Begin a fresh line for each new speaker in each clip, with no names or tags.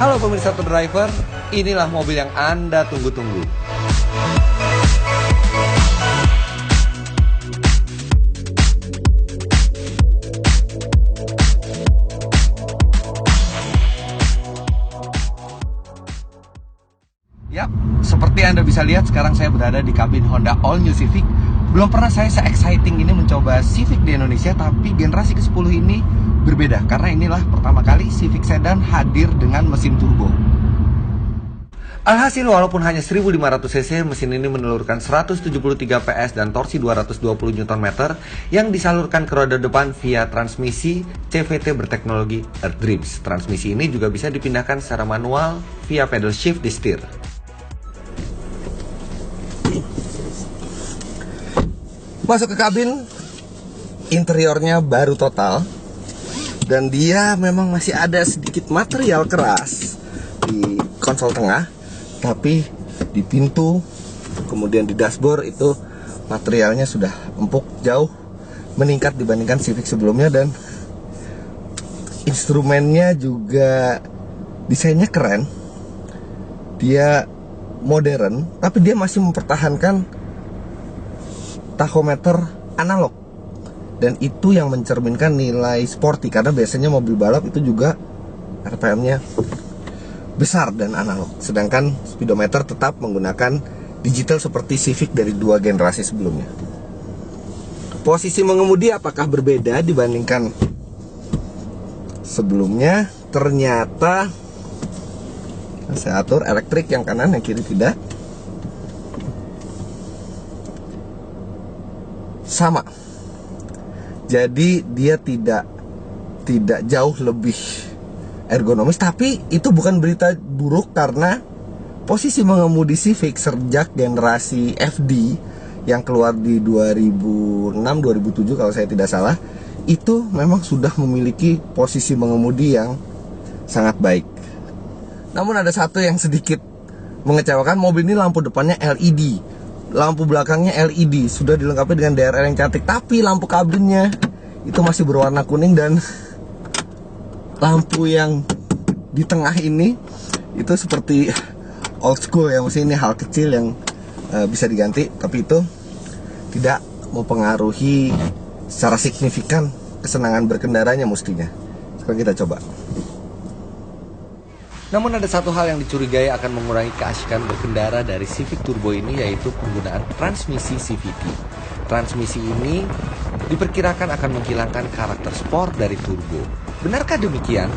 Halo pemirsa Tour Driver, inilah mobil yang Anda tunggu-tunggu. Yap, seperti Anda bisa lihat sekarang saya berada di kabin Honda All New Civic. Belum pernah saya se-exciting ini mencoba Civic di Indonesia, tapi generasi ke-10 ini berbeda karena inilah pertama kali Civic Sedan hadir dengan mesin turbo. Alhasil walaupun hanya 1500 cc, mesin ini menelurkan 173 PS dan torsi 220 Nm yang disalurkan ke roda depan via transmisi CVT berteknologi Earth Drives. Transmisi ini juga bisa dipindahkan secara manual via pedal shift di setir. Masuk ke kabin, interiornya baru total. Dan dia memang masih ada sedikit material keras di konsol tengah, tapi di pintu, kemudian di dashboard itu materialnya sudah empuk, jauh meningkat dibandingkan Civic sebelumnya. Dan instrumennya juga desainnya keren. Dia modern, tapi dia masih mempertahankan tachometer analog. Dan itu yang mencerminkan nilai sporty, karena biasanya mobil balap itu juga RPM-nya besar dan analog, sedangkan speedometer tetap menggunakan digital seperti Civic dari dua generasi sebelumnya. Posisi mengemudi apakah berbeda dibandingkan sebelumnya? Ternyata saya atur elektrik yang kanan, yang kiri tidak. Sama. Jadi dia tidak jauh lebih ergonomis, tapi itu bukan berita buruk karena posisi mengemudi Civic sejak generasi FD yang keluar di 2006-2007 kalau saya tidak salah, itu memang sudah memiliki posisi mengemudi yang sangat baik. Namun ada satu yang sedikit mengecewakan, mobil ini lampu depannya LED. Lampu belakangnya LED, sudah dilengkapi dengan DRL yang cantik, tapi lampu kabinnya itu masih berwarna kuning. Dan lampu yang di tengah ini itu seperti old school ya, maksudnya ini hal kecil yang bisa diganti, tapi itu tidak mempengaruhi secara signifikan kesenangan berkendaranya mestinya. Sekarang kita coba. Namun ada satu hal yang dicurigai akan mengurangi keasyikan berkendara dari Civic Turbo ini, yaitu penggunaan transmisi CVT. Transmisi ini diperkirakan akan menghilangkan karakter sport dari turbo. Benarkah demikian?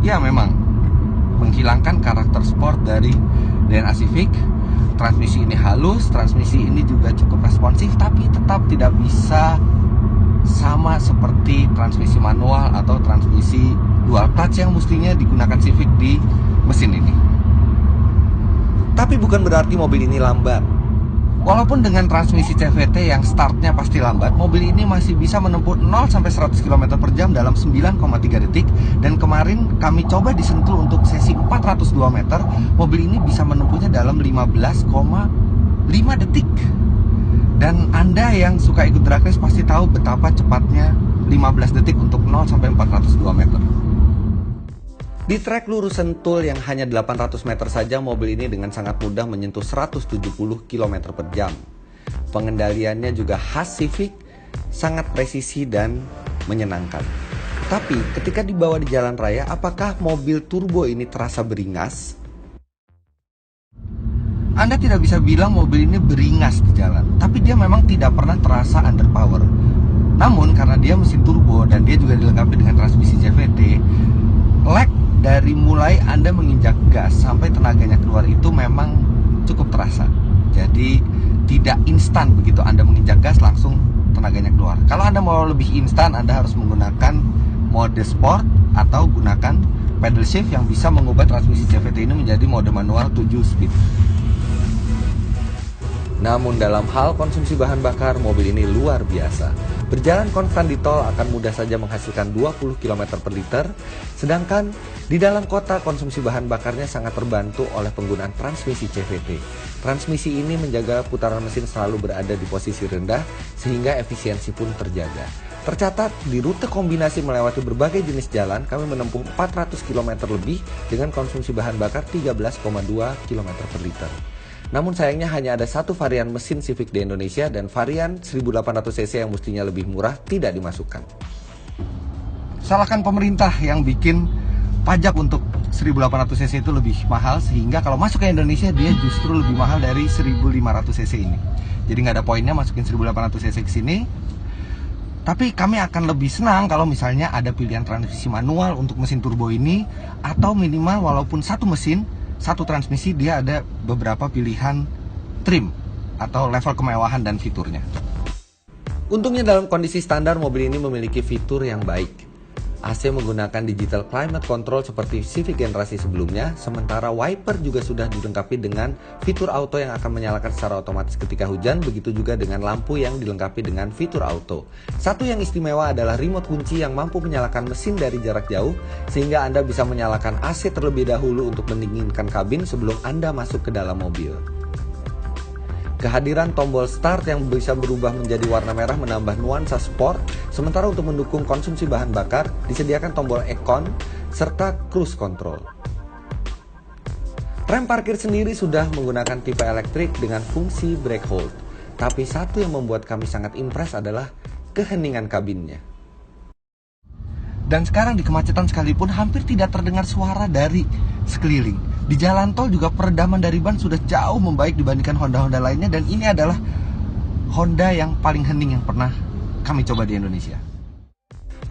Ya, memang menghilangkan karakter sport dari DNA Civic. Transmisi ini halus, transmisi ini juga cukup responsif, tapi tetap tidak bisa sama seperti transmisi manual atau transmisi dual clutch yang mestinya digunakan Civic di mesin ini. Tapi bukan berarti mobil ini lambat. Walaupun dengan transmisi CVT yang startnya pasti lambat, mobil ini masih bisa menempuh 0-100 km per jam dalam 9,3 detik. Dan kemarin kami coba di Sentul untuk sesi 402 meter, mobil ini bisa menempuhnya dalam 15,5 detik. Dan Anda yang suka ikut drag race pasti tahu betapa cepatnya 15 detik untuk 0-402 meter. Di trek lurus Sentul yang hanya 800 meter saja, mobil ini dengan sangat mudah menyentuh 170 km per jam. Pengendaliannya juga khas Civic, sangat presisi dan menyenangkan. Tapi ketika dibawa di jalan raya, apakah mobil turbo ini terasa beringas? Anda tidak bisa bilang mobil ini beringas di jalan, tapi dia memang tidak pernah terasa underpower. Namun karena dia mesin turbo dan dia juga dilengkapi dengan transmisi CVT, lag dari mulai Anda menginjak gas sampai tenaganya keluar itu memang cukup terasa. Jadi tidak instan begitu Anda menginjak gas langsung tenaganya keluar. Kalau Anda mau lebih instan, Anda harus menggunakan mode sport atau gunakan pedal shift yang bisa mengubah transmisi CVT ini menjadi mode manual 7 speed. Namun dalam hal konsumsi bahan bakar, mobil ini luar biasa. Berjalan konstan di tol akan mudah saja menghasilkan 20 km per liter, sedangkan di dalam kota konsumsi bahan bakarnya sangat terbantu oleh penggunaan transmisi CVT. Transmisi ini menjaga putaran mesin selalu berada di posisi rendah, sehingga efisiensi pun terjaga.
Tercatat, di rute kombinasi melewati berbagai jenis jalan, kami menempuh 400 km lebih dengan konsumsi bahan bakar 13,2 km per liter. Namun sayangnya hanya ada satu varian mesin Civic di Indonesia dan varian 1800cc yang mestinya lebih murah tidak dimasukkan.
Salahkan pemerintah yang bikin pajak untuk 1800cc itu lebih mahal, sehingga kalau masuk ke Indonesia dia justru lebih mahal dari 1500cc ini. Jadi nggak ada poinnya masukin 1800cc ke sini. Tapi kami akan lebih senang kalau misalnya ada pilihan transmisi manual untuk mesin turbo ini, atau minimal walaupun satu mesin, satu transmisi, dia ada beberapa pilihan trim atau level kemewahan dan fiturnya.
Untungnya dalam kondisi standar mobil ini memiliki fitur yang baik. AC menggunakan digital climate control seperti Civic generasi sebelumnya, sementara wiper juga sudah dilengkapi dengan fitur auto yang akan menyalakan secara otomatis ketika hujan, begitu juga dengan lampu yang dilengkapi dengan fitur auto. Satu yang istimewa adalah remote kunci yang mampu menyalakan mesin dari jarak jauh, sehingga Anda bisa menyalakan AC terlebih dahulu untuk mendinginkan kabin sebelum Anda masuk ke dalam mobil. Kehadiran tombol start yang bisa berubah menjadi warna merah menambah nuansa sport, sementara untuk mendukung konsumsi bahan bakar, disediakan tombol Econ serta cruise control. Rem parkir sendiri sudah menggunakan tipe elektrik dengan fungsi brake hold, tapi satu yang membuat kami sangat impress adalah keheningan kabinnya.
Dan sekarang di kemacetan sekalipun hampir tidak terdengar suara dari sekeliling. Di jalan tol juga peredaman dari ban sudah jauh membaik dibandingkan Honda-Honda lainnya, dan ini adalah Honda yang paling hening yang pernah kami coba di Indonesia.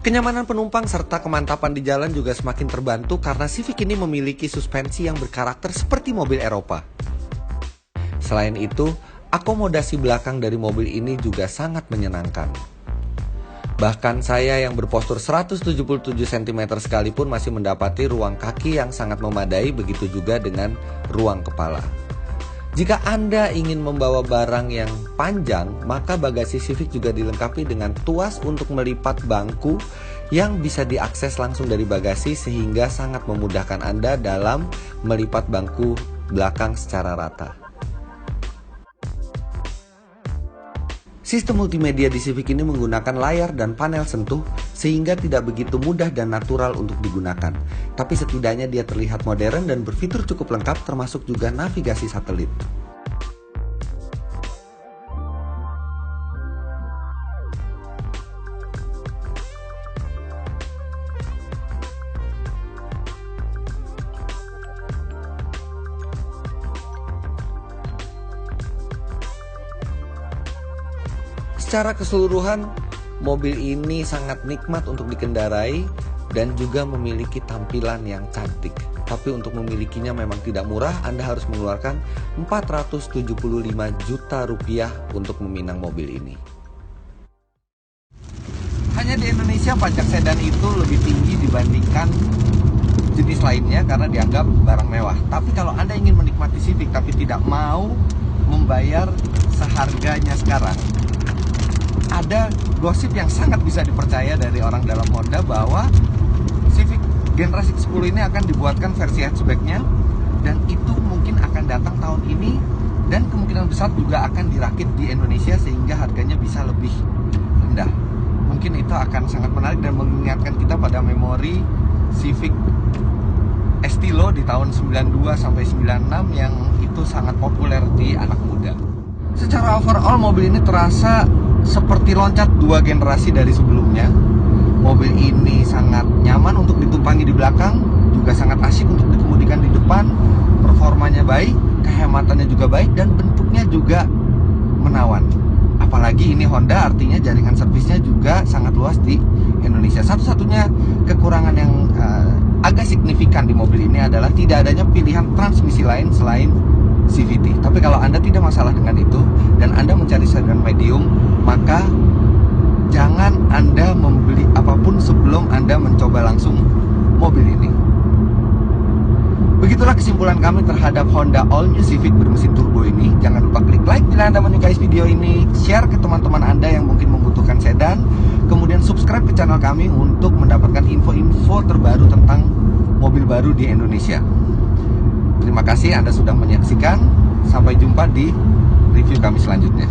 Kenyamanan penumpang serta kemantapan di jalan juga semakin terbantu karena Civic ini memiliki suspensi yang berkarakter seperti mobil Eropa. Selain itu, akomodasi belakang dari mobil ini juga sangat menyenangkan. Bahkan saya yang berpostur 177 cm sekalipun masih mendapati ruang kaki yang sangat memadai, begitu juga dengan ruang kepala. Jika Anda ingin membawa barang yang panjang, maka bagasi Civic juga dilengkapi dengan tuas untuk melipat bangku yang bisa diakses langsung dari bagasi, sehingga sangat memudahkan Anda dalam melipat bangku belakang secara rata. Sistem multimedia di Civic ini menggunakan layar dan panel sentuh sehingga tidak begitu mudah dan natural untuk digunakan. Tapi setidaknya dia terlihat modern dan berfitur cukup lengkap, termasuk juga navigasi satelit. Secara keseluruhan, mobil ini sangat nikmat untuk dikendarai dan juga memiliki tampilan yang cantik. Tapi untuk memilikinya memang tidak murah, Anda harus mengeluarkan 475 juta rupiah untuk meminang mobil ini.
Hanya di Indonesia pajak sedan itu lebih tinggi dibandingkan jenis lainnya karena dianggap barang mewah. Tapi kalau Anda ingin menikmati Civic tapi tidak mau membayar seharganya sekarang, ada gosip yang sangat bisa dipercaya dari orang dalam Honda bahwa Civic generasi ke-10 ini akan dibuatkan versi hatchbacknya, dan itu mungkin akan datang tahun ini, dan kemungkinan besar juga akan dirakit di Indonesia sehingga harganya bisa lebih rendah. Mungkin itu akan sangat menarik dan mengingatkan kita pada memori Civic Estilo di tahun 92 sampai 96 yang itu sangat populer di anak muda. Secara overall mobil ini terasa seperti loncat 2 generasi dari sebelumnya. Mobil ini sangat nyaman untuk ditumpangi di belakang, juga sangat asyik untuk dikemudikan di depan. Performanya baik, kehematannya juga baik, dan bentuknya juga menawan. Apalagi ini Honda, artinya jaringan servisnya juga sangat luas di Indonesia. Satu-satunya kekurangan yang agak signifikan di mobil ini adalah tidak adanya pilihan transmisi lain selain CVT. Tapi kalau Anda tidak masalah dengan itu dan Anda mencari sedan medium, maka jangan Anda membeli apapun sebelum Anda mencoba langsung mobil ini. Begitulah kesimpulan kami terhadap Honda All New Civic bermesin turbo ini. Jangan lupa klik like bila Anda menyukai video ini, share ke teman-teman Anda yang mungkin membutuhkan sedan, kemudian subscribe ke channel kami untuk mendapatkan info-info terbaru tentang mobil baru di Indonesia. Terima kasih Anda sudah menyaksikan. Sampai jumpa di review kami selanjutnya.